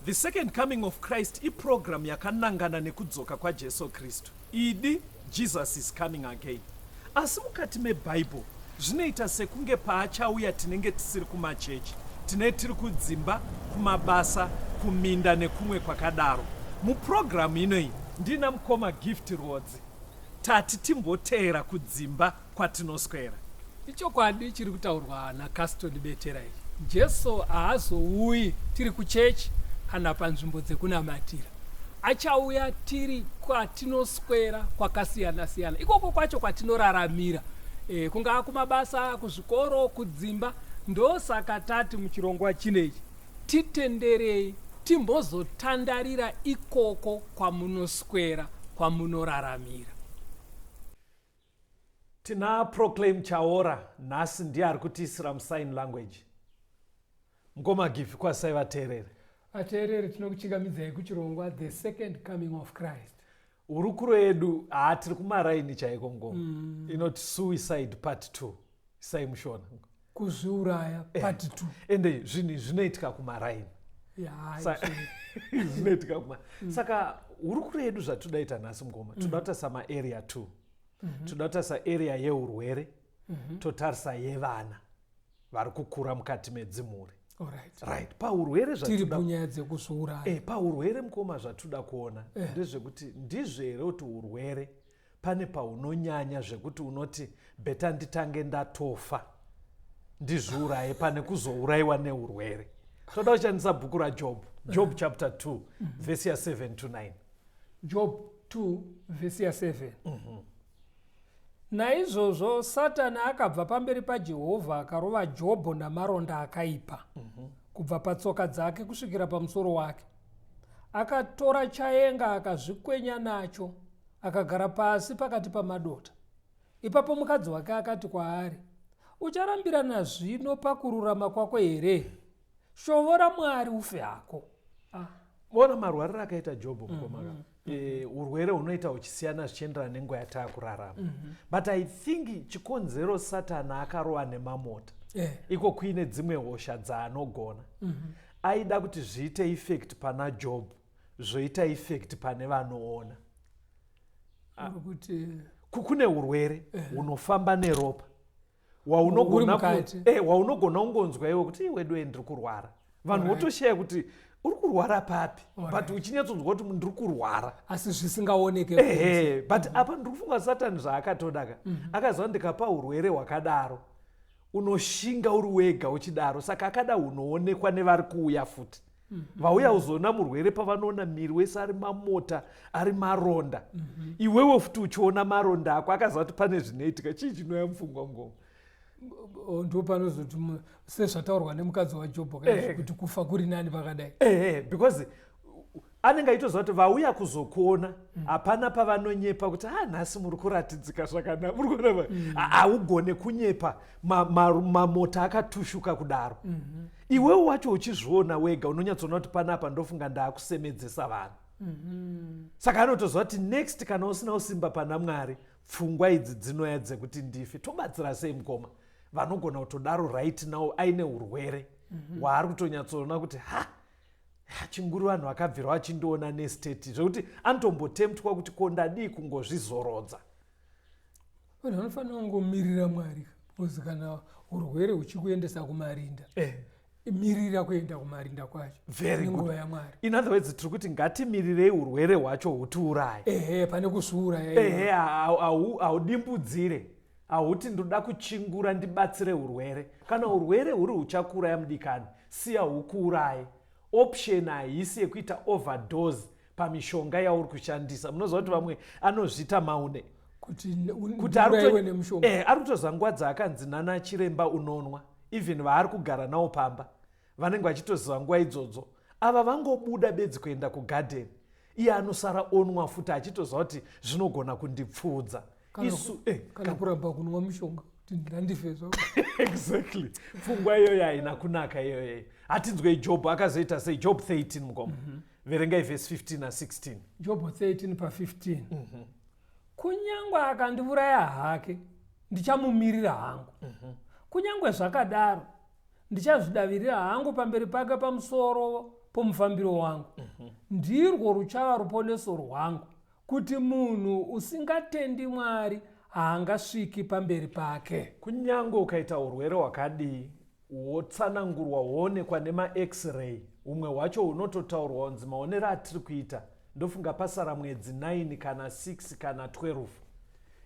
The second coming of Christ iprogram yakanangana nekudzoka kwaJesu Kristu. Idi Jesus is coming again. Asi mukati meBible zvinoita sekunge paachauya tinenge tisiri kumachechi, tinenge tiri kudzimba, kumabasa, kuminda nekumwe kwakadaro. Muprogramu inoyi ndina mukoma Gift Rodzi tati timboteera kudzimba kwatinoswera. Ichokwadi chiri kutaurwa naCaston Betera. Jesu haazouyi tiri kuchechi kana panzvimbo dzekunamatira. Achauya tiri kwatinoswera kwakasiyana-siyana. Ikoko kwacho kwatinoraramira. Kungaa kumabasa, kuzvikoro, kudzimba. Ndosaka tati muchirongwa chinechi titenderei timbozotandarira ikoko kwamunoswera, kwamunoraramira. Tina proclaim chaora nhasi ndiye ari kutiisira musign language. Ngoma Gift kwasai vateereri. Vateereri tinokuchingamidzai kuchirongwa The Second Coming of Christ. Urukuro yedu tiri kumaraini chaiko ngoma. Inoti suicide part 2. Isai mushona. Kuzviuraya part 2. Ende zvinhu zvinoitika kumaraini. Zvinoitika kumaraini. Saka urukuro yedu zvatodaita nhasi ngoma. Toda kutarisa maarea 2. Toda kutarisa area yeurwere. Totarisa yevana vari kukura mukati medzimhuri. Right. Paurwere zvatoda punyaya dzekuzviuraya. Paurwere mukoma zvatoda kuona ndezvekuti ndizvo here kuti urwere pane paunonyanya zvekuti unoti beta nditange ndatofa ndizviuraye pane kuzourayiwa neurwere. Toda kushandisa bhuku raJob. Job chapter 2 verse 7 to 9. Job 2 verse 7. Naizvozvo Satani akabva pamberi paJehovha akarova Jobho namaronda akaipa kubva patsoka dzake kusvikira pamusoro wake. Akatora chaenga akazvikwenya nacho akagara pasi pakati pamadota. Ipapo mukadzi wake akati kwaari, ucharambirana zvino pakururama kwako here? Shovora Mwari ufe hako. Bona marwariro akaita Jobho mukoma. Urwere hunoita uchisiyana zvichienderana nenguva yataakurarama. But I think chikonzero Satani akarova nemamota. Iko kuine dzimwe hosha dzaanogona. Aida kuti zviite effect pana Job, zvoita effect pane vanoona. Kune urwere hunofamba neropa. Waunogona kungonzwa iwe kuti wedu ndiri kurwara. Vanhu votoshaya kuti uri kurwara papi, but uchinyatsonzwa kuti ndiri kurwara asi zvisingaoneke. But apa ndiri kufunga Satani zvaakatodaka. Akaziva ndikapa urwere hwakadaro unoshinga uri wega uchidaro, saka akada hunoonekwa nevari kuuya futi. Vauya uzoona murwere pavanoona miri wese ari mamota, ari maronda. Iwewe futi uchiona maronda ako akaziva kuti pane zvinoitika. Chii chinoya mupfungwa ngoma? Ndo panozoti sezvataurwa nemukadzi waJobho kuti kufa kuri nani pakadai. Because anenge aitoziva kuti vauya kuzokuona hapana pavanonyepa kuti nhasi muri kuratidzika zvakanaka. Haugone kunyepa mamota akatushuka kudaro. Iwewe wacho uchizviona wega unonyatsoona kuti panapa ndofunga ndaakusemedzesa vanhu. Saka anotoziva kuti next kana usina usimba pana Mwari, pfungwa idzi dzinoya dzekuti ndife. Tobatsira sei mukoma vanogona kutodaro right now aine urwere hwaari kutonyatsoona kuti chinguri vanhu vakabvira vachindoona nestate zvokuti anotombotemptwa kuti kondadii kungozvizorodza. Vanhu vanofanira kungomirira Mwari, because kana urwere huchikuendesa kumarinda, mirira kuenda kumarinda kwacho. Very good. In other words, tiri kuti ngatimirirei urwere hwacho hutiuraye. Pane kuzviuraya. Haudimbudzire. Hauti ndoda kuchingura ndibatsire urwere. Kana urwere huri huchakura yamudikani, siya hukuuraye. Option haisi yekuita overdose pamishonga yauri kushandisa. Munoziva kuti vamwe anozvita maune kuti uraiwe nemushonga. Ari kutoziva nguva dzaakanzi nana chiremba unonwa. Even vaari kugara navo pamba vanenge vachitoziva nguva idzodzo. Ava vangobuda bedzi kuenda kugarden. Iye anosara onwa futi achitoziva kuti zvinogona kundipfuudza. Kana kuramba kunwa mushonga kuti ndandife zvo. Exactly. Pfungwa iyoyo haina kunaka iyoyo. Hatinzwei Job akazoita sei. Job 13 mukoma. Verengai verse 15 na 16. Job 13 pa 15. Kunyangwe akandiuraya hake ndichamumirira hangu. Kunyangwe zvakadaro ndichazvidavirira hangu pamberi pake pamusoro pomufambiro wangu. Ndirwo ruchava ruponeso rwangu, kuti munhu usingatendi Mwari haangasviki pamberi pake. Kunyange ukaita urwere hwakadii, wotsanangurwa woonekwa nema-x-ray, umwe hwacho unototaurwa kunzi maonero atiri kuita ndofunga pasara mwedzi 9 kana 6 kana 12.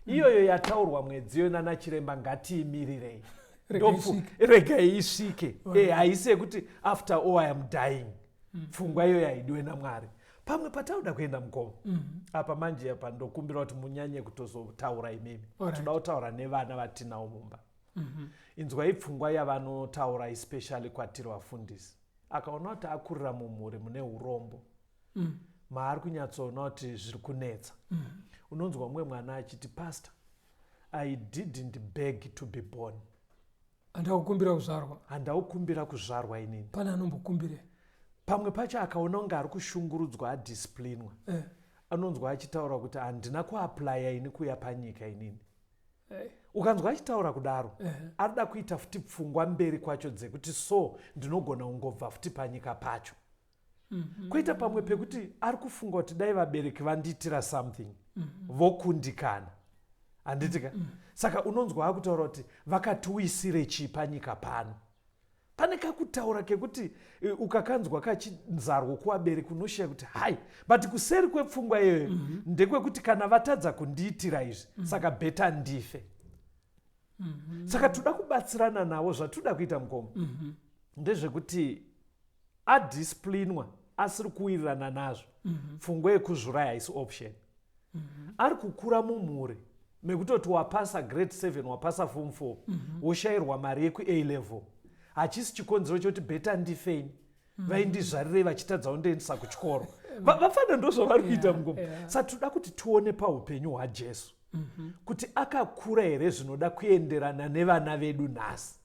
Iyoyo yataurwa mwedzi iyo nana chiremba ngatiimirirei. Regai isvike. Haisi yekuti after all I am dying. Pfungwa iyo haidiwe naMwari. Pamwe patauda kuenda mukomo. Apa manje apa ndokumbira kuti munyanye kutozotaura imimi. Toda kutaura nevana vatinawo mumba. Inzwai pfungwa yavanotaura especially kwatiri vafundisi. Akaona kuti akurira mumhuri mune urombo. Maari kunyatsoona kuti zviri kunetsa. Unonzwa umwe mwana achiti, pastor, I didn't beg to be born. Handaukumbira kuzvarwa. Handaukumbira kuzvarwa inini. Pana anombokumbire. Pamwe pacho akaona kunge ari kushungurudzwa adisiplinwa. Anonzwa achitaura kuti handina kuaplya ini kuuya panyika inini. Ukanzwa achitaura kudaro, arida kuita futi pfungwa mberi kwacho dzekuti so ndinogona kungobva futi panyika pacho. Koita pamwe pekuti ari kufunga kuti dai vabereki vandiitira something, vokundikana. Handitika? Saka unonzwa akutaura kuti vakatiwisire chii panyika pano. Pane kakutaura kekuti ukakanzwa kachinzarwa kuvabereki unoshiya kuti hai, but kuseri kwepfungwa iyoyo ndekwekuti kana vatadza kundiitira izvi, saka beta ndife. Saka toda kubatsirana navo zvatoda kuita mukomo. Ndezvekuti adisiplinwa asiri kuwirirana nazvo. Pfungwa yekuzvuraya haisi option. Ari kukura mumhuri mekutoti wapasa grade 7 wapasa form 4 woshayirwa mari yeku-A level. Hachisi chikonzero choti beta ndifeni. Vaindizvarirei vachitadza kundiendesa kuchikoro. Vafana ndozvavari kuita mukomo. Saka toda kuti tione paupenyu hwaJesu kuti akakura here zvinoda kuenderana nevana vedu nhasi.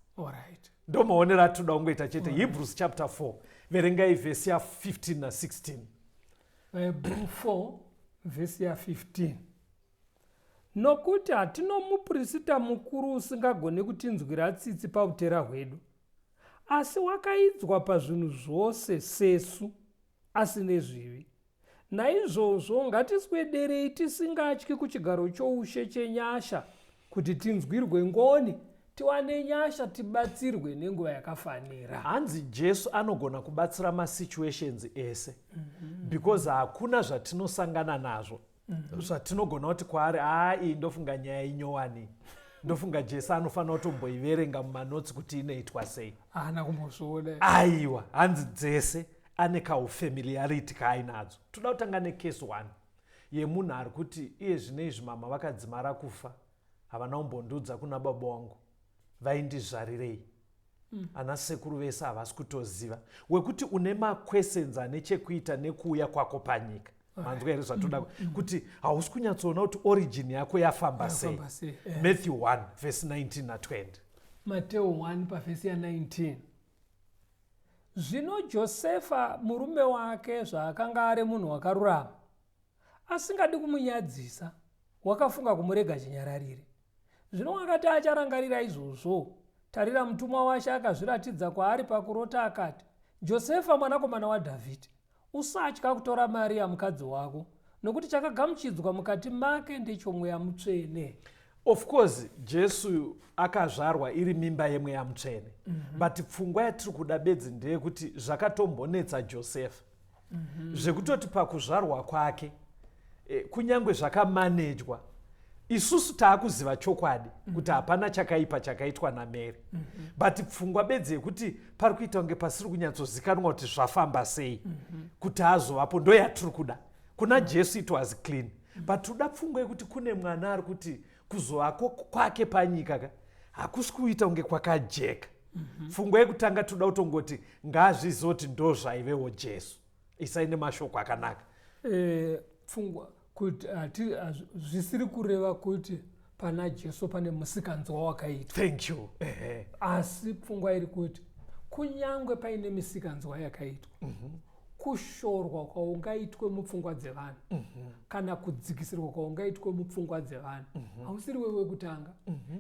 Ndo maonero atoda kungoita chete. Hebrews chapter 4 verengai vhesi ya 15 na 16. Hebrew 4 vhesi ya 15. Nokuti hatino muprista mukuru usingagone kutinzwira tsitsi pautera hwedu, asi wakaidzwa pazvinhu zvose sesu, asine zvivi. Naizvozvo ngatiswederei tisingatyi kuchigaro choushe chenyasha, kuti tinzwirwe ngoni, tiwane nyasha tibatsirwe nenguva yakafanira. Hanzi Jesu anogona kubatsira masituations ese. Because hakuna zvatinosangana nazvo. Zvatinogona kuti kwaari, iyi ndofunga nyaya inyowani. Ndofunga Jesu anofanira kutomboiverenga mumanotsi kuti inoitwa sei. Haana kumbozviona. Aiwa, hanzi dzese ane kaufamiliarity kaainadzo. Toda kutanga necase 1 yemunhu ari kuti iye zvinezvi mama vakadzimara kufa, havana kumbondiudza kuna baba wangu, vaindizvarirei. Ana sekuru vese havasi kutoziva. Wekuti une maquestions ane chekuita nekuuya kwako panyika. Manzwa here zvatoda kuti hausi kunyatsoona kuti origin yako yafamba sei. Matthew 1 verse 19 na 20. Mateo 1 pavhesi ya 19. Zvino Josefa murume wake zvaakanga ari munhu wakarurama, asingadi kumunyadzisa, wakafunga kumurega chinyararire. Zvino akati acharangarira izvozvo, tarira mutumwa washe akazviratidza kwaari pakurota akati, Josefa mwanakomana waDhavhidhi, usatya kutora Maria mukadzi wako, nokuti chakagamuchidzwa mukati make ndechomweya mutsvene. Of course, Jesu akazvarwa iri mimba yemweya mutsvene. But pfungwa yatiri kuda bedzi ndeyekuti zvakatombonetsa Josefa. Zvekutoti pakuzvarwa kwake, kunyange zvakamanejwa, isusu taakuziva chokwadi kuti hapana chakaipa chakaitwa naMary. But pfungwa bedzi yekuti pari kuita kunge pasiri kunyatsozikanwa kuti zvafamba sei, kuti azovapo ndo yatiri kuda. Kuna Jesu it was clean. But toda pfungwa yekuti kune mwana ari kuti kuzovako kwake panyika hakusi kuita kunge kwakajeka. Pfungwa yekutanga toda kutongoti ngazvizoti ndo zvaivewo Jesu. Isaine mashoko akanaka. Pfungwa kuti zvisiri kureva kuti pana Jesu pane musikanzwa wakaitwa. Thank you. Asi pfungwa iri kuti kunyange paine misikanzwa yakaitwa, kushorwa kwaungaitwe mupfungwa dzevanhu, kana kudzikisirwa kwaungaitwe mupfungwa dzevanhu, hausiri wewe kutanga.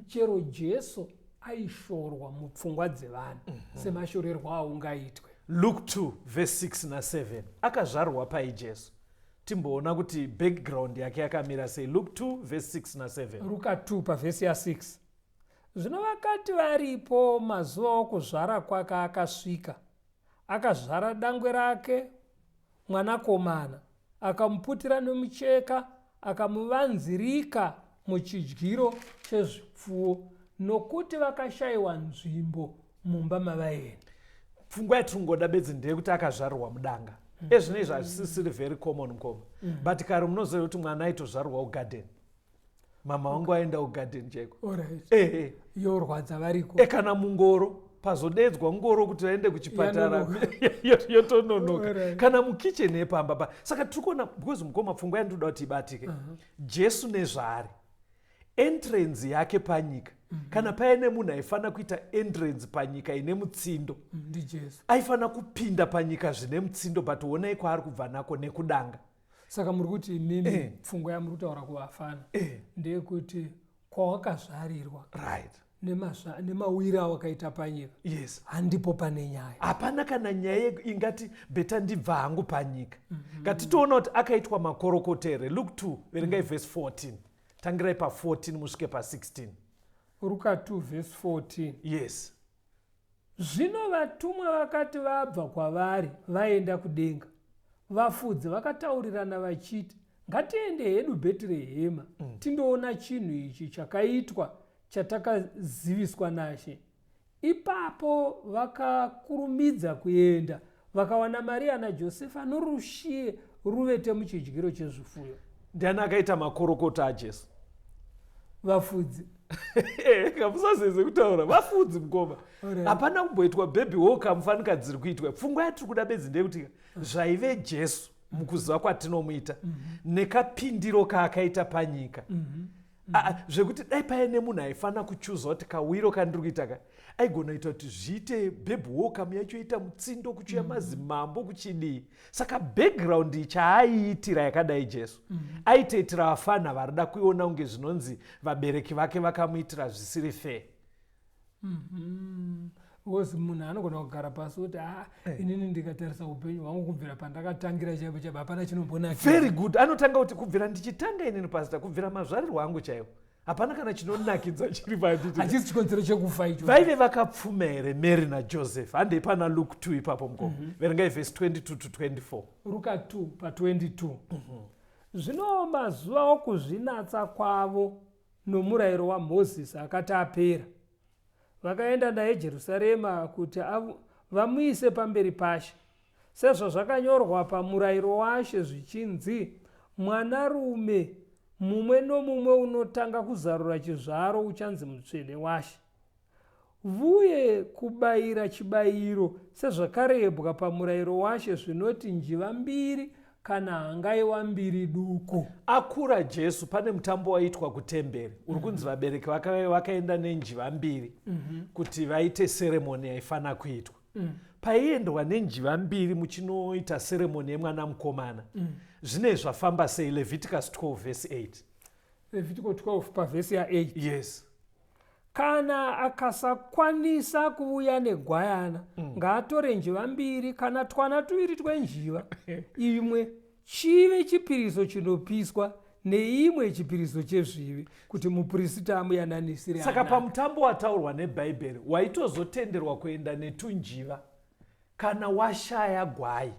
Chero Jesu aishorwa mupfungwa dzevanhu semashorerwo aungaitwe. Luke 2 verse 6 na7 akazvarwa paijesu. Timboona kuti background yake yakamira sei. Luke 2 verse 6 na7. Luka 2 pavhesi ya6. Zvino vakati varipo mazuva okuzvara kwake akasvika, akazvara dangwe rake mwanakomana, akamuputira nemucheka, akamuvanzirika muchidyiro chezvipfuwo, nokuti vakashayiwa nzvimbo mumba mavaeni. Pfungwa yatingoda bedzi ndeyekuti akazvarwa mudanga. Ezvinezvi hazvisisiri very common mukoma. But kare munoziva kuti mwana aitozvarwa kugarden. Mama wangu aenda kugarden cheko. Alright. Yorwadza variko. Kana mungoro pazodedzwa ngoro kuti vaende kuchipatara yotononoka. Kana mukicheni yepamba pa. Saka tirikuona because mukoma pfungwa yandoda kuti ibatike. Jesu nezvaari. Entrance yake panyika. Kana paine munhu aifana kuita entrance panyika ine mutsindo, ndijesu aifana kupinda panyika zvine mutsindo, but onai kwaari kubva nako nekudanga. Saka muri kuti nini pfungwa yamuri kutaura kuvafana ndeyekuti kwawakazvarirwa nemawira awakaita panyika, yes, handipo pane nyaya. Hapana kana nyaya ingati beta ndibva hangu panyika. Ngatitoona kuti akaitwa makorokotere. Luke 2 verengai verse 14. Tangirai pa14 musvike pa16. Luka 2 verse 14. Yes. Zvino vatumwa vakati vabva kwavari vaenda kudenga, vafudzi vakataurirana vachiti, ngatiende hedu Bheterehema tindoona chinhu ichi chakaitwa chatakaziviswa naShe. Ipapo vakakurumidza kuenda, vakawana Maria naJosefa norushiye ruvete muchidyiro chezvifuyo. Ndiani akaita makorokota aJesu? Vafudzi. Kamusazeze kutaura vafudzi mukoma. Hapana kumboitwa baby walk mufanikadzi dziri kuitwa. Pfungwa yatiri kuda bedzi ndeyekuti zvaive Jesu mukuziva kwatinomuita nekapindiro kaakaita panyika, zvekuti dai paine munhu aifana kuchuza kuti kawiro kandiri kuita ka aigona kuita kuti zviite baby walk yachoita mutsindo kuchiuya mazimambo kuchidii. Saka background chaaiitira yakadai Jesu aitoitira vafana varida kuiona kunge zvinonzi vabereki vake vakamuitira zvisiri fair. Because munhu anogona kugara pasi kuti inini ndikatarisa upenyu hwangu kubvira pandakatangira chaipo chaipo hapana chinombonakira. Very good. Anotanga kuti kubvira ndichitanga inini pasita, kubvira mazvarirwo angu chaiwo hapana kana chinonakidza chiri panditi. Hachisi chikonzero chekufa icho. Vaive vakapfuma here Mary naJoseph? Handei pana Luke 2 ipapo mukoma. Verengai verse 22 to 24. Luka 2 pa 22. Zvino mazuva okuzvinatsa kwavo nomurayiro waMozisi akati apera, vakaenda naye Jerusarema kuti vamuise pamberi paShe, sezvo zvakanyorwa pamurayiro waShe zvichinzi, mwanarume mumwe nomumwe unotanga kuzarura chizvaro uchanzi mutsvene waShe. Vuye kubayira chibayiro sezvakarebwa pamurayiro waShe zvinoti njiva mbiri kana hangaiwa mbiri duku. Akura Jesu pane mutambo waitwa kutemberi. Uri kunzi vabereki vakaenda nenjiva mbiri kuti vaite seremoni yaifana kuitwa. Paiendwa nenjiva mbiri muchinoita seremoni yemwana mukomana. Zvine zvafamba sei? Leviticus 12 verse 8. Leviticus 12 pavhesi ya8. Yes. Kana akasakwanisa kuuya negwayana, ngaatore njiva mbiri kana twana tuviri twenjiva, imwe chive chipiriso chinopiswa neimwe chipiriso chezvivi, kuti muprista amuyananisire. Saka pamutambo wataurwa nebhaibheri waitozotenderwa kuenda netunjiva kana washaya gwai.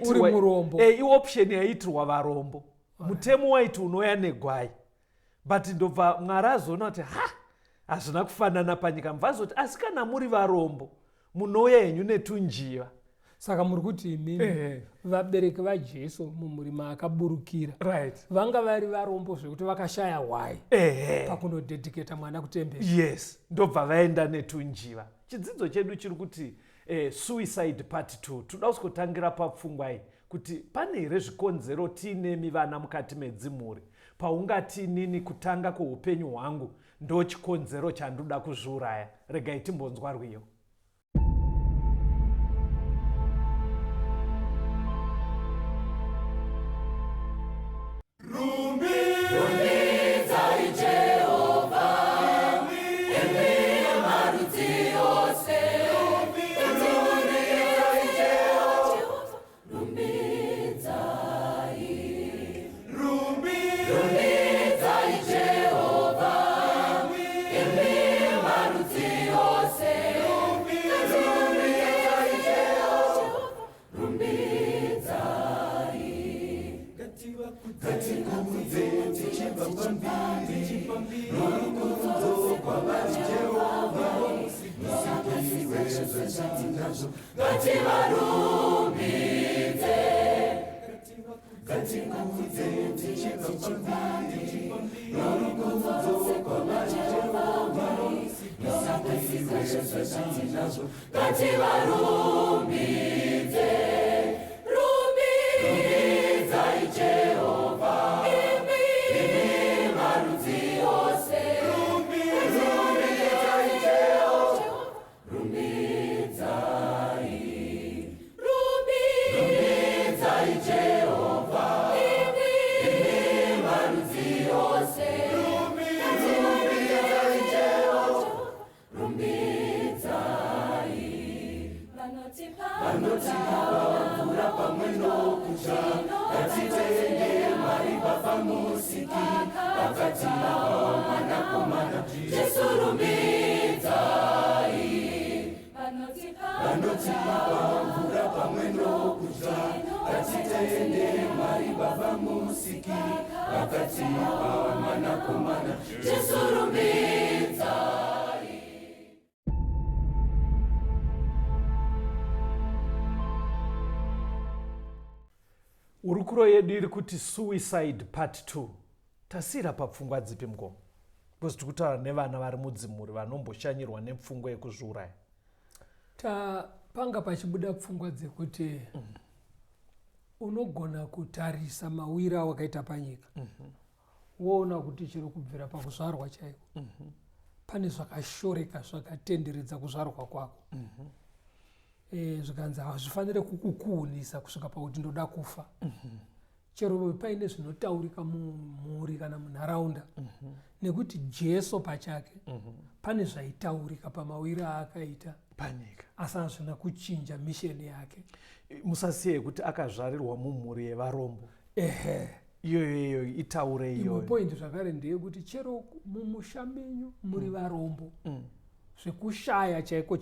Uri murombo. Option yaitirwa varombo. Mutemo waiti unoya negwai. But ndobva Mwari azoona kuti hazvina kufanana panyika, mvazoti asi kana muri varombo munouya henyu netunjiva. Saka muri kuti imini vabereki vaJesu mumurima akaburukira, right, vanga vari varombo zvekuti vakashaya wai pakunodedicata mwana kutembera. Yes, ndobva vaenda netunjiva. Chidzidzo chedu chiri kuti suicide part 2 toda kutangira papfungwa iyi kuti pane here zvikonzero tiinemi vana mukati medzimhuri paungati nini kutanga kweupenyu hwangu ndo chikonzero chandoda kuzviuraya. Regai timbonzwa rwiyo. tinazvo ngativarumbidze ngatikudze tichipambire norugudze kwamajehova nosakasizvezve zvatinazvo ngativarumbidze rumbidzai Jehovha imi marudzi ose rumbidzai Jehovha rumbidzai Jehovha imi marudzi ose rumbidzai Jehovha rumbidzai vanotipavura pamwe nokucha ngatitende Mwari Baba musiki vakatipa mwanakomana Jesu rumbidzai vanotipavura pamwe nokucha ngatitende Mwari Baba musiki vakatipa mwanakomana Jesu rumbidzai. Urukuro yedu iri kuti suicide part 2. Tasira papfungwa dzipi mgomo? Because tikutaura nevana vari mudzimuri vanomboshanyirwa nepfungwa yekuzviuraya. Panga pachibuda pfungwa dzekuti unogona kutarisa mawira awakaita panyika. Woona kuti chiri kubvira pakuzvarwa chaiko. Pane zvakashoreka zvakatenderedza kuzvarwa kwako. Zvikanzi hazvifanire kukukuhunisa kusvika pakuti ndoda kufa. Chero paine zvinotaurika mumhuri kana munharaunda. Nekuti Jesu pachake pane zvaitaurika pamawira aakaita panyika. Asi hazvina kuchinja misheni yake. Musasiye kuti akazvarirwa mumhuri yevarombo. Iyoyo itaure iyoyo. Imwe point zvakare ndeyekuti chero mumusha menyu muri varombo. Zvekushaya chaiko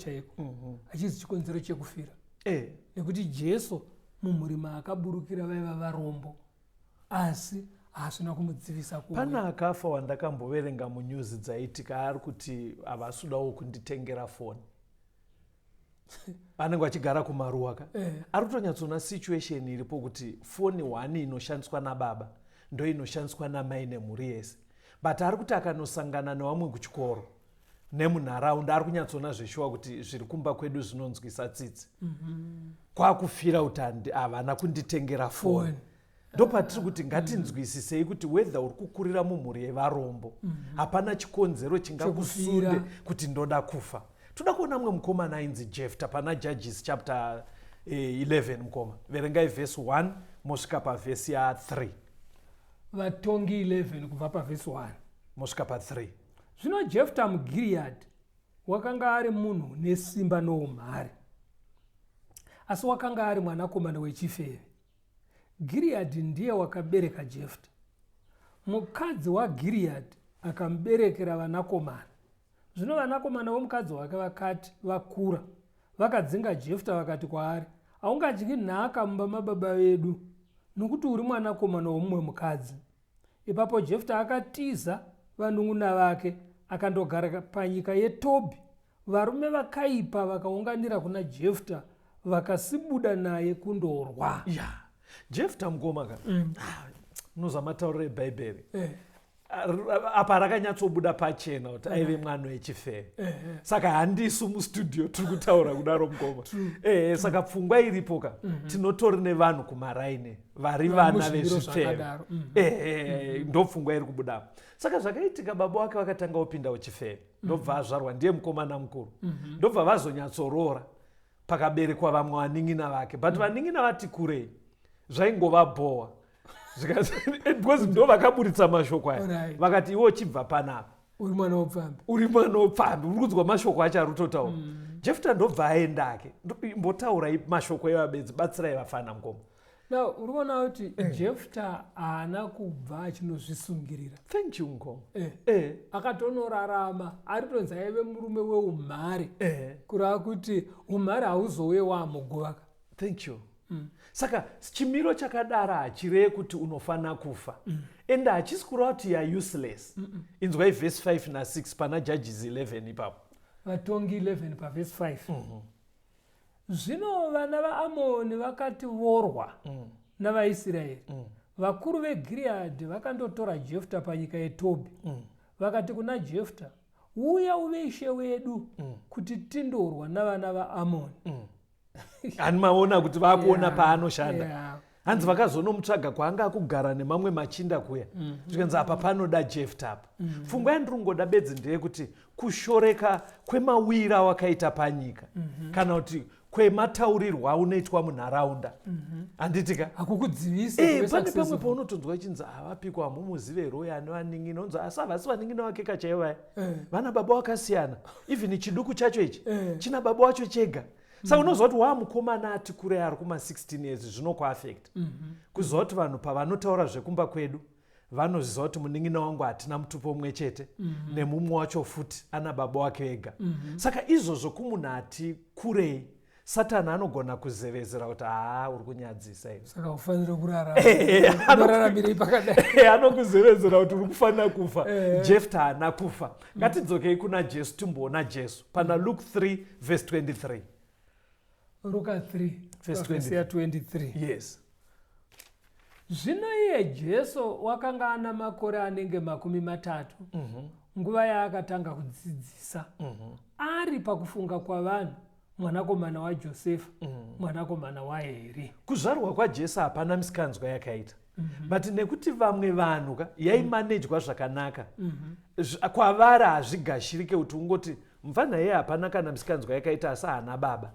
hachizi chikonzero chekufira. Nekuti Jesu mumhuri maakaburukira vaiva varombo, asi hazvina kumudzivisa kuwe. Pana akafa wandakamboverenga munyuzi dzaitika ari kuti havasudawo kunditengera foni. Anenge achigara kumaruwaka. Ari kutonyatsona situation iripo kuti foni 1 inoshandiswa nababa ndo inoshandiswa namai nemhuri yese. But ari kuti akanosangana nevamwe kuchikoro nemunharaunda ari kunyatsona zveshuwa kuti zviri kumba kwedu zvinonzwisa tsitsi. Kwakufira kuti havana kunditengera foni. Ndopatiri kuti ngatinzwisisei kuti whether uri kukurira mumhuri yevarombo hapana chikonzero chingakusunde kuti ndoda kufa. Toda kuona mumwe mukomana ainzi Jefta pana Judges chapter 11 mukoma. Verengai verse 1 mosvika pavhesi ya3. Vatongi 11 kubva pavhesi 1 mosvika pa3. Zvino Jefta muGileadhi wakanga ari munhu nesimba noumhare, asi wakanga ari mwanakomana wechifeve. Gileadhi ndiye wakabereka Jefta. Mukadzi waGileadhi akamuberekera vanakomana. Zvino vanakomana vomukadzi wake vakati vakura, vakadzinga Jefta vakati kwaari, haungadyi nhaka mumba mababa vedu, nokuti uri mwanakomana womumwe mukadzi. Ipapo Jefta akatiza vanun'una vake akandogara panyika yeTobhi. Varume vakaipa vakaunganira kuna Jefta vakasibuda naye kundorwa. Jefta mukoma nozamataurira eBhaibheri. Apa rakanyatsobuda pachena kuti aive mwana wechifeve. Saka handisu mustudio tiri kutaura kudaro mukoma. Saka pfungwa iripoka tinotori nevanhu kumaraini vari vana vezvifeve. Ndopfungwa iri kubuda. Saka zvakaitika baba wake vakatanga kupinda uchifeve. Ndobva azvarwa ndiye mukomana mukuru. Ndobva vazonyatsorora pakaberekwa vamwe vaning'ina vake. But vaning'ina vati kurei zvaingova bhowa. Because ndo vakaburitsa mashoko aya. Vakati iwe uchibva panapa uri mwana wopfambi. Uri mwana wopfambi. Uri kunzwa mashoko acho ari kutotaura. Jefta ndobva aendake. Mbotaurai mashoko evabedzi batsirai vafana mukoma. Now uri kuona kuti Jefta haana kubva achinozvisungirira. Thank you mukoma. Akatonorarama ari kutonzi aive murume weumhare. Kureva kuti umhare hauzowe wamugovaka. Thank you. Saka chimiro chakadara hachireve kuti unofana kufa. Enda hachisi kureva kuti you are useless. Inzwai verse 5 na 6 pana Judges 11 ipapo. Vatongi 11 pavhesi 5. Zvino vana vaAmoni vakati vorwa navaIsraeri, vakuru veGireadhi vakandotora Jefta panyika yeTobhi. Vakati kuna Jefta, uya uve ishe wedu kuti tindorwa navana vaAmoni. Ani maona kuti vakuona paanoshanda. Hanzi vakazonomutsvaga kwaanga kugara nemamwe machinda kuya. Zvikanzi apa panoda Jefta apa. Pfungwa yandiri kungoda bedzi ndeyekuti kushoreka kwemawira wakaita panyika kana kuti kwemataurirwa unoitwa munharaunda. Handitika? Hakukudzivise. Pane pamwe paunotonzwa chinzi avapikwa mumuzive roya nevaning'ina. Unonzi asa vasi vaning'ina wakeka chaivo vaya. Vana baba vakasiyana. Even chiduku chacho ichi china baba wacho chega. Saka unoziva kuti wamukomana ati kure ari kuma-16 years zvinokuafekta. Kuziva kuti vanhu pavanotaura zvekumba kwedu vanoziva kuti munin'ina wangu hatina mutupo mumwe chete nemumwe wacho futi ana baba wake ega. Saka izvozvo kumunhu ati kurei Satani anogona kuzevezera kuti uri kunyadzisa iwe. Saka ufanire kurarama. Unoraramira pakadai. Anokuzevezera kuti uri kufanira kufa. Jefta haana kufa. Ngatidzokei kuna Jesu timboona Jesu. Pana Luke 3 verse 23. Luka 3 verse 23. Yes. Zvino iye Jesu wakanga ana makore anenge 30 nguva yaakatanga kudzidzisa. Ari pakufunga kwavanhu, mwanakomana waJosefa, mwanakomana waHeri. Kuzvarwa kwaJesu hapana misikanzwa yakaita. But nekuti vamwe vanhu yaimanejwa zvakanaka, kwavari hazvigashirike kuti ungoti mufana iye hapana kana misikanzwa yakaita asi haana baba.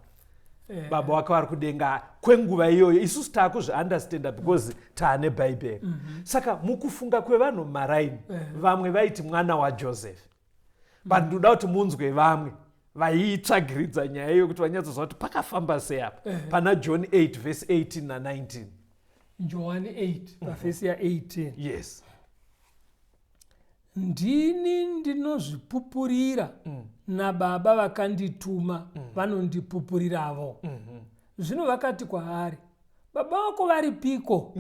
Baba wake vari kudenga kwenguva iyoyo. Isusu taakuzviunderstanda because taane Bhaibheri. Saka mukufunga kwevanhu maraini, vamwe vaiti mwana waJosefa. But ndoda kuti munzwe vamwe vaiitsvagiridza nyaya iyo kuti vanyatsoziva kuti pakafamba sei apa. Pana John 8 verse 18 na19. John 8 pavhesi ya18. Yes. Ndini ndinozvipupurira nababa vakandituma vanondipupurirawo. Zvino vakati kwaari, baba vako varipiko?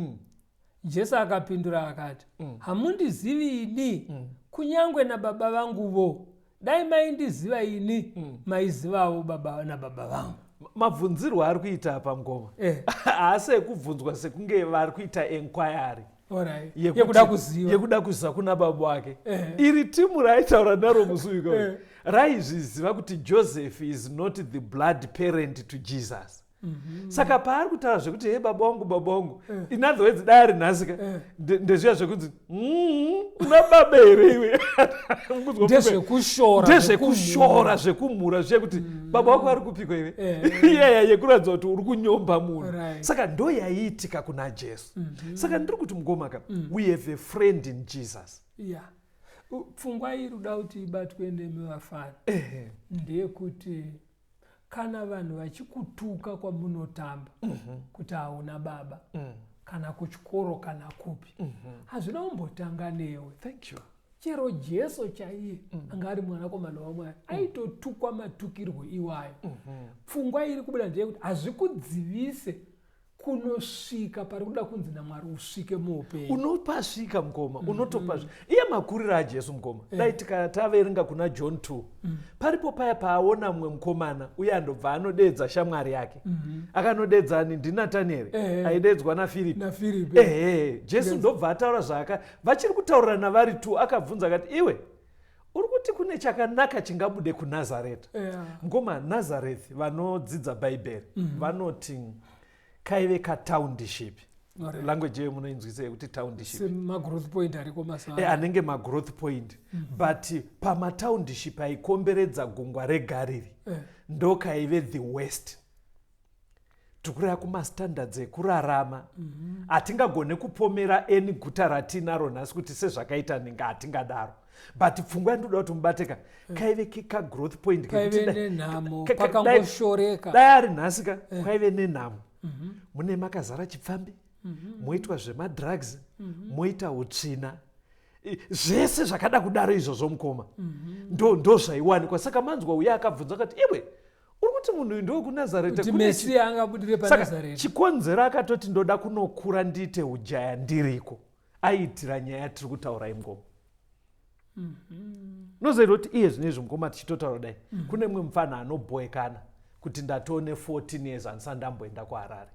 Jesu akapindura akati, hamundizivi ini, kunyangwe nababa vanguvo. Dai maindiziva ini, maizivawo baba nababa vangu. Mabvunzirwo ari kuita apa mungoma. Haasi ekubvunzwa sekunge vari kuita enquiry. Yekuda kuziva kuna baba wake. Iri timu raitaura naro musi uyu raizviziva kuti Joseph is not the blood parent to Jesus. Saka paari kutaura zvekuti he baba wangu in other words dai ari nhasika ndezviya zvekunzi una baba here iwe. Ndezvekushora zvekumhura zviya kuti baba wako ari kupikwa iwe. Iyaya yekuratidza kuti uri kunyomba munhu. Saka ndo yaiitika kuna Jesu. Saka ndiri kuti mungomaka we have a friend in Jesus. Pfungwa iri uda kuti ibatwe nemi vafana ndeyekuti kana vanhu vachikutuka kwamunotamba kuti hauna baba kana kuchikoro kana kupi, hazvina kumbotanga newe. Thank you. Chero Jesu chaiye anga ari mwanakomana waMwari aitotukwa matukirwo iwayo. Pfungwa iri kubuda ndeyekuti hazvikudzivise kunosvika pari kuda kunzi naMwari usvike muupenyu. Unopasvika mukoma, unotopasvika. Iye makuriro aJesu mukoma. Dai tikaverenga kuna John 2. Paripo paya paaona mumwe mukomana uye andobva anodedza shamwari yake. Akanodedza ndiNatanieri, aidedzwa naFiripi. Jesu ndobva ataura zvaka. Vachiri kutaurirana vari 2 akabvunza akati, iwe uri kuti kune chakanaka chingabude kuNazareta. Mukoma, Nazareth vanodzidza Bhaibheri vanoti kaive kataundiship. Language yeyo munoinzwisa yekuti township. Growth point ariko masawa. Anenge growth point. But pamatownship aikomberedza gungwa reGariri ndo kaive the west. Tukuraya kumastandards ekurarama hatingagone kupomera eni guta ratinaro nhasi kuti sezvakaita ninga hatingadaro. But pfungwa yandoda kuti mubateka kaive growth point kaive nenhamo pakangoshoreka. Dai ari nhasika kwaive nenhamo. Mune makazara chipfambi, moitwa zvemadrugs, moita utsvina, zvese zvakada kudaro izvozvo mukoma. Ndo zvaiwanikwa. Saka manzwa uye akabvunza akati, iwe uri kuti munhu uyu ndowe kuNazareta kuti Mesiya angabudire paNazareta. Chikonzero akatoti ndoda kunokura ndiite ujaya ndiriko. Aiitira nyaya yatiri kutaura imukoma. Nozoita kuti iye zvinezvi mukoma tichitotaura dai kune mumwe mufana anobhowekana kuti ndatone 14 years handisati ndamboenda kuHarare.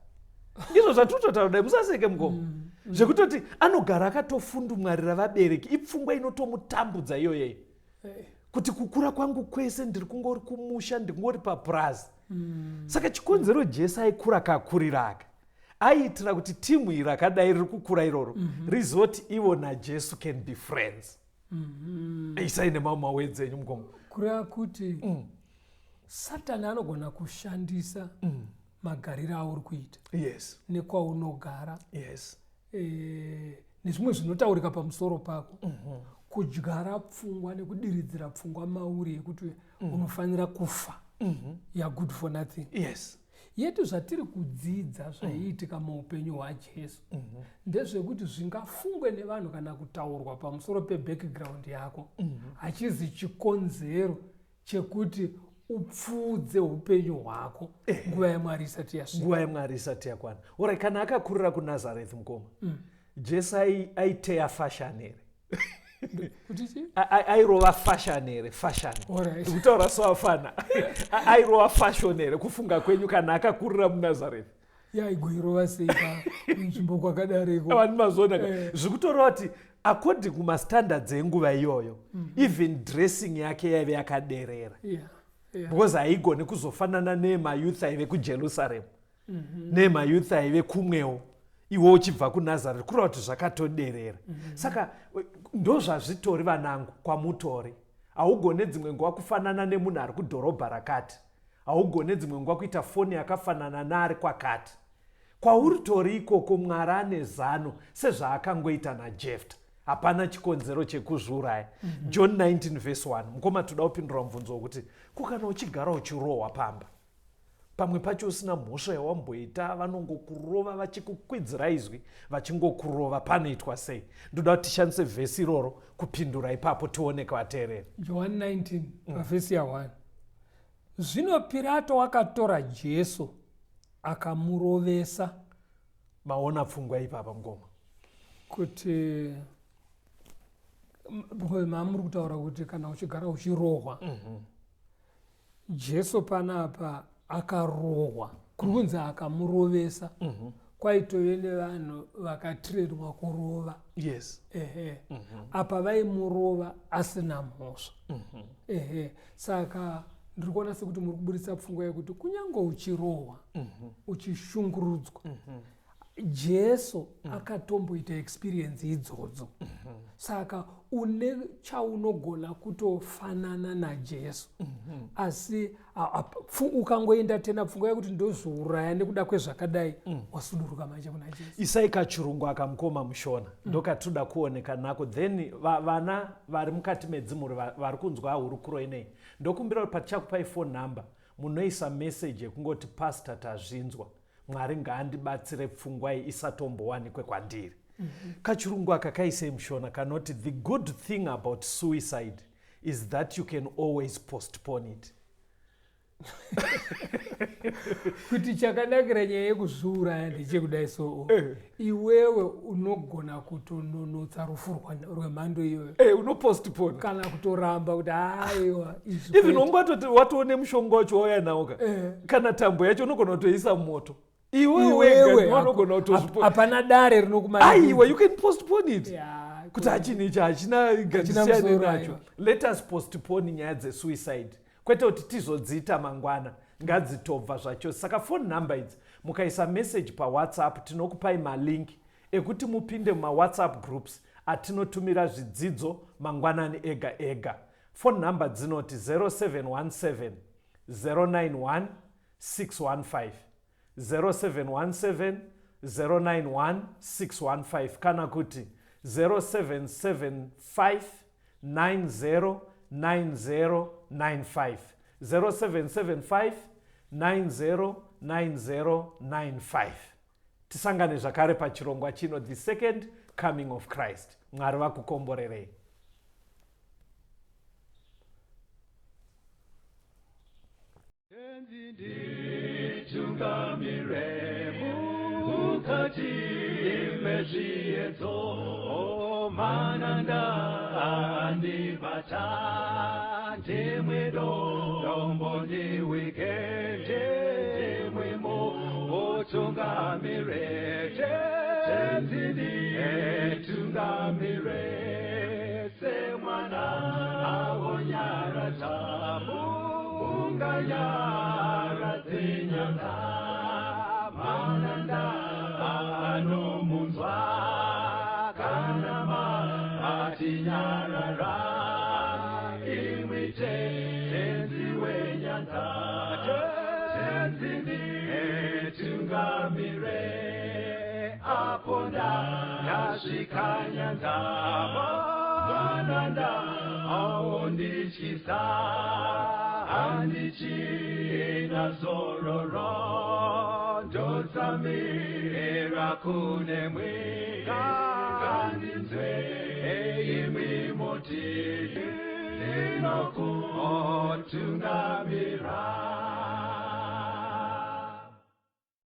Izvo zvatotaura dai musaseke mukoma. Zvekutoti anogara akatofundumwarira vabereki, ipfungwa inotomutambudza iyoyeyo. Kuti kukura kwangu kwese ndiri kungori kumusha, ndiri kungori papurazi. Saka chikonzero Jesu aikura kakurira aka, aiitira kuti timu iri rakadai riri kukura iroro rizoti ivo naJesu can be friends. Isai nemamawedzi enyu mukoma. Kureva kuti Satani anogona kushandisa magariro auri kuita. Yes. Nekwaunogara. Yes. Nezvimwe zvinotaurika pamusoro pako. Kudyara pfungwa nekudiridzira pfungwa mauri yekuti unofanira kufa. You're good for nothing. Yes. Yetu zvatiri kudzidza zvaiitika muupenyu hwaJesu ndezvekuti zvingafungwe nevanhu kana kutaurwa pamusoro pebackground yako hachizi chikonzero chekuti upfudze upenyu hwako nguva yaMwari isati yasvika. Nguva yaMwari isati yakwana. Ora, kana akakurira kuNazareth mukoma, Jesu aiteya fashion here. Airova fashion here, fashion. Kutaura sawafana. Airova fashion here, kufunga kwenyu kana akakurira muNazareth. Yaigwirova sei nzvimbo kwakadareko. Vanhu mazona zvikutoreva kuti according kumastandards enguva iyoyo, even dressing yake yaive yakaderera. Because haigoni kuzofanana nemayouth aive kuJerusarema, nemayouth aive kumwewo. Iwo uchibva kuNazareth kureva kuti zvakatoderera. Saka ndozvazvitori vanangu kwamutori. Haugone dzimwe nguva kufanana nemunhu ari kudhorobha rakati. Haugone dzimwe nguva kuita foni yakafanana naari kwakati. Kwauritori ikoko Mwari ane zano sezvaakangoita naJefta. Hapana chikonzero chekuzviuraya. John 19 verse 1. Mukoma toda kupindura mubvunzo wokuti kukana uchigara uchirohwa pamba, pamwe pacho usina mhosva yawamboita, vanongokurova vachikukwidzira izwi, vachingokurova, panoitwa sei? Ndoda kuti tishandise vhesi iroro kupindura ipapo tioneke vateereri. John 19 vhesi ya1. Zvino Pirato akatora Jesu akamurovesa. Maona pfungwa ipapa mukoma. Kuti mamuri kutaura kuti kana uchigara uchirohwa. Jesu panapa akarohwa, kunzi akamurovesa. Kwaitove nevanhu vakatirerwa kurova. Yes. Apa vaimurova asina mhosva. Saka ndiri kuona sekuti muri kuburitsa pfungwa yekuti kunyange uchirohwa, uchishungurudzwa, Jesu akatomboita experience idzodzo. Saka une chaunogona kutofanana naJesu. Asi ukangoenda tena pfungwa yekuti ndozviuraya nekuda kwezvakadai, wasuduruka manje kuna Jesu. Isai kachirungu akamukoma mushona. Ndokatoda kuoneka nako. Then vana vari mukati medzimuri vari kunzwa hurukuro inei, ndokumbira kuti patichakupai phone number munoisa message yekungoti pastor tazvinzwa, Mwari ngaandibatsire pfungwa iyi isatombowanikwe kwandiri. Kachirungu aka kaisei mushona kanoti the good thing about suicide is that you can always postpone it. Kuti chakanakira nyaya yekuzviuraya ndechekudai so iwewe unogona kutononotsa rufu rwemhando iyoyo. Unopostpone kana kutoramba kuti aiwa even ungatoti watoone mushonga wacho wauya nawo kana tambo yacho unogona kutoisa moto. Iwewe unogona kutozvipo. Hapana dare rinokumanya. Aiwa, you can postpone it. Kuti hachini ichi hachina gadzisiyane nacho. Let us postpone nyaya dzesuicide. Kwete kuti tizodziita mangwana, ngadzitobva zvacho. Saka phone number idzi mukaisa message paWhatsApp, tinokupai malink ekuti mupinde mumaWhatsApp groups atinotumira zvidzidzo mangwanani ega ega. Phone number dzinoti 0717 091 615, 0717 091 615, kana kuti 0775 90 9095, 0775 909095. Tisangane zvakare pachirongwa chino, the second coming of Christ. Mwari vakukomborerei. Mananda ni bata temwedo dombo ni wikende tungamire tenzini tungamire semwana awonyara tamu unganyara tinyana mananda anomunzwa kanama atinyarara imwite tenzi wenyanda tenzini tungamire aponda yashikanyanda mananda aondichisa andichina zororo ndotsamira kune mwika kandinzwe imimoti ndinokutungamira